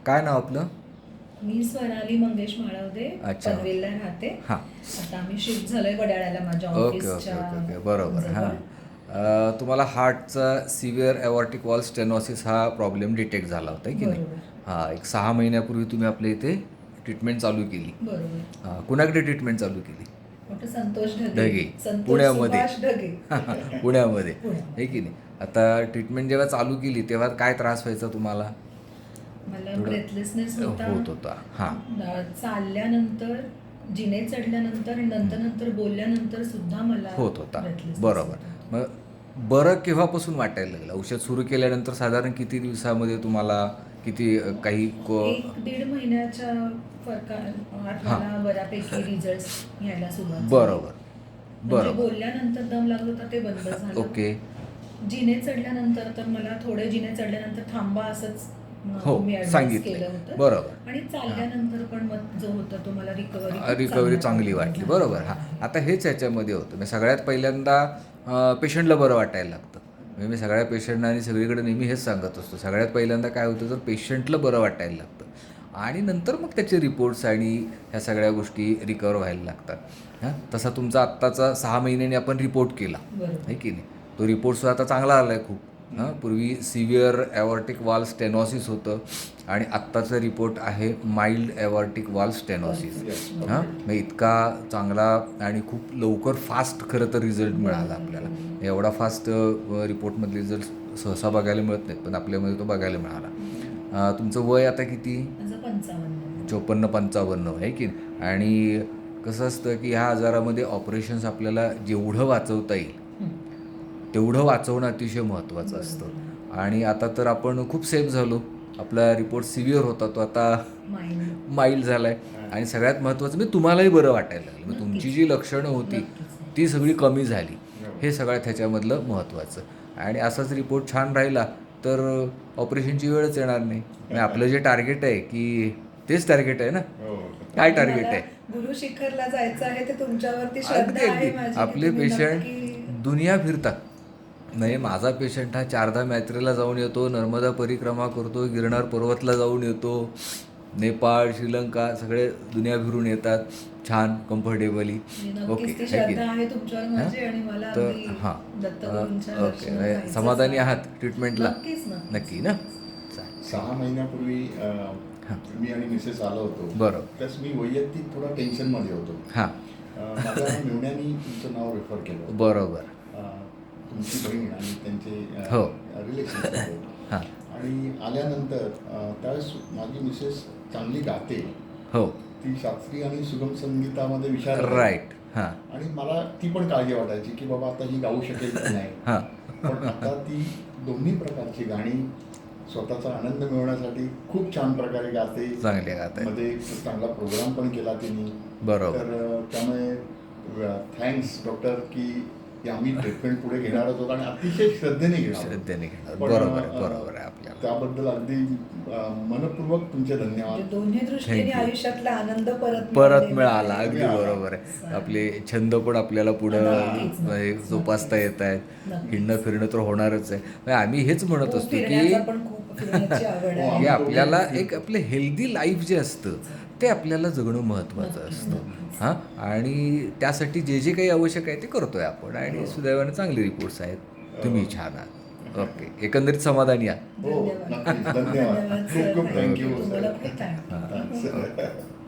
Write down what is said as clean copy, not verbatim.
काय नाव आपलं? मी स्वराली मंगेश माळवदे, अच्छा. पनवेलला राहते. हां. आता आम्ही शिफ्ट झालोय वडाळ्याला माझ्या ओके ओके ऑफिसच्या ओके ओके बरोबर. हां. जवळ. तुम्हाला हार्टचा सिव्हिअर एवॉर्टिक वॉल स्टेनॉसिस हा प्रॉब्लेम डिटेक्ट झाला होता आहे की नाही? बरोबर हां, एक 6 महिन्यापूर्वी तुम्ही आपल्या इथे ट्रीटमेंट चालू केली. बरोबर. हां, कुणाकडे ट्रीटमेंट चालू केली? डॉक्टर संतोष ढगे, ढगे, संतोष पुण्यामध्ये. सुभाष ढगे. पुण्यामध्ये पुण्यात. आहे की नाही? आता ट्रीटमेंट जेव्हा चालू केली तेव्हा काय त्रास व्हायचा तुम्हाला? मला थोडं ब्रेथलेसनेस होता. होत होता. हां. चालल्यानंतर, जिने चढल्यानंतर, नंतर बोलल्यानंतर सुद्धा मला होत होता. breathlessness बरोबर. होता. मग बरं केव्हापासून वाटायला लागलं? औषध सुरू केल्यानंतर साधारण किती दिवसामध्ये तुम्हाला किती काही 1-1.5 महिन्याच्या फरकात हां. मला बऱ्यापैकी रिझल्ट यायला सुरुवात झाली. बरोबर. म्हणजे बरोबर. बोलल्यानंतर दम लागत होता ते बंद झालं. ओके. जिने चढल्यानंतर तर मला थोडे जिने चढल्यानंतर थांबा असंच हो, मी ऍडवाइस सांगितलंय. केलं होतं. बरोबर. आणि चालल्यानंतर पण मग जो होता तो मला रिकव्हरी रिकव्हरी चांगली वाटली. बरोबर. हां. आता हेच ह्याच्यामध्ये होतं. मी सगळ्यात पहिल्यांदा पेशंटला बरं वाटायला लागतं. म्हणजे मी सगळ्या पेशंटना आणि सगळीकडे नेहमी हेच सांगत असतो. सगळ्यात पहिल्यांदा काय होतं तर पेशंटला बरं वाटायला लागतं आणि नंतर मग त्याचे रिपोर्ट्स आणि ह्या सगळ्या गोष्टी रिकवर व्हायला लागतात. हां, तसा तुमचा आत्ताचा 6 महिन्यांनी आपण रिपोर्ट केला बरोबर. आहे की नाही? तो रिपोर्टसुद्धा आता चांगला आला आहे खूप. हां, पूर्वी सिव्हिअर एवॉर्टिक वाल स्टेनॉसिस होतं आणि आत्ताचा रिपोर्ट आहे माइल्ड एवॉर्टिक वाल स्टेनॉसिस. हां, मग इतका चांगला आणि खूप लवकर फास्ट खरं तर रिझल्ट मिळाला आपल्याला. एवढा फास्ट रिपोर्टमधले रिझल्ट सहसा बघायला मिळत नाहीत, पण आपल्यामध्ये तो बघायला मिळाला. तुमचं वय आता किती? माझं 55. 54-55 आहे की नाही? आणि कसं असतं की ह्या आजारामध्ये ऑपरेशन्स आपल्याला जेवढं वाचवता येईल तेवढं वाचवणं अतिशय महत्त्वाचं असतं. आणि आता तर आपण खूप सेफ झालो. आपला रिपोर्ट सिव्हिअर होता तो आता माइल्ड झाला आहे आणि सगळ्यात महत्त्वाचं म्हणजे तुम्हालाही बरं वाटायला लागलं. मग तुमची जी लक्षणं होती ती सगळी कमी झाली. हे सगळ्यात ह्याच्यामधलं महत्त्वाचं. आणि असाच रिपोर्ट छान राहिला तर ऑपरेशनची वेळच येणार नाही. म्हणजे आपलं जे टार्गेट आहे की तेच टार्गेट आहे ना? काय टार्गेट आहे? गुरु शिखरला जायचं आहे ते तुमच्यावरती अगदी श्रद्धा आहे अगदी. माझी की आपले तुम्ही पेशंट नक्की. दुनिया फिरतात. नाही, माझा पेशंट हा 4दा यात्रेला जाऊन येतो, नर्मदा परिक्रमा करतो, गिरनार पर्वतला जाऊन येतो, नेपाळ, श्रीलंका सगळे दुनिया फिरून येतात छान कम्फर्टेबली. ओके, नक्कीच ती आहे की श्रद्धा नाही? आहे तुमच्यावर माझी आणि मला तर अगदी हां, दत्तगुरूंच्या ओके, दर्शनात म्हणजे जायचंच समाधानी आहे. आहात ट्रीटमेंटला? नक्कीच नक्की ना? चालेल. 6 महिन्यापूर्वी हां. मी आणि मिसेस आलो होतो. बरोबर. त्यास मी वैयक्तिक थोडा टेन्शनमध्ये होतो. हां. माझ्या मेवण्यानी तुमचं नाव रेफर केलं होतं. बरोबर. तुमची बहीण आणि त्यांचे हो. रिलेशन होते. हां. आणि आल्यानंतर त्यावेळेस माझी मिसेस चांगली गाते. हो. ती शास्त्रीय आणि सुगम संगीतामध्ये विचार राईट. हां. आणि मला ती पण काळजी वाटायची की बाबा आता ही गाऊ शकेल की नाही. हां. पण आता ती दोन्ही प्रकारची गाणी स्वतःचा आनंद मिळवण्यासाठी खूप छान प्रकारे गाते. चांगले गात आहे. मध्ये चांगला प्रोग्राम पण केला तिने. बरोबर. तर त्यामुळे थँक्स डॉक्टर की आम्ही ट्रीटमेंट पुढे घेणार होतो आणि अतिशय श्रद्धेने घेणार. श्रद्धेने घेणार. पण, बरोबर आहे, बरोबर आहे आपल्याला. त्याबद्दल अगदी मनपूर्वक तुमचे धन्यवाद. म्हणजे दोन्ही दृष्टीने Thank you. आयुष्यातला आनंद परत मिळाला. आहे. अगदी बरोबर आहे. आपले छंद पण आपल्याला पुढं म्हणजे जोपासता येत आहेत. हिंडणं फिरणं तर होणारच आहे. म्हणजे आम्ही हेच म्हणत खूप असतो की फिरण्याचा पण खूप फिरण्याची आवड आहे. की आपल्याला एक आपलं हेल्दी लाईफ जे असतं ते आपल्याला जगणं महत्त्वाचं असतं. हां, आणि त्यासाठी जे जे काही आवश्यक आहे ते करतोय आपण आणि सुदैवाने चांगले रिपोर्ट्स आहेत. तुम्ही छान आहात. ओके, एकंदरीत समाधानी आहात. हो, धन्यवाद. नक्कीच. धन्यवाद. धन्यवाद खूप खूप सर. थँक्यू तुम्हाला सर. खूप थँक्यू. हां, सर.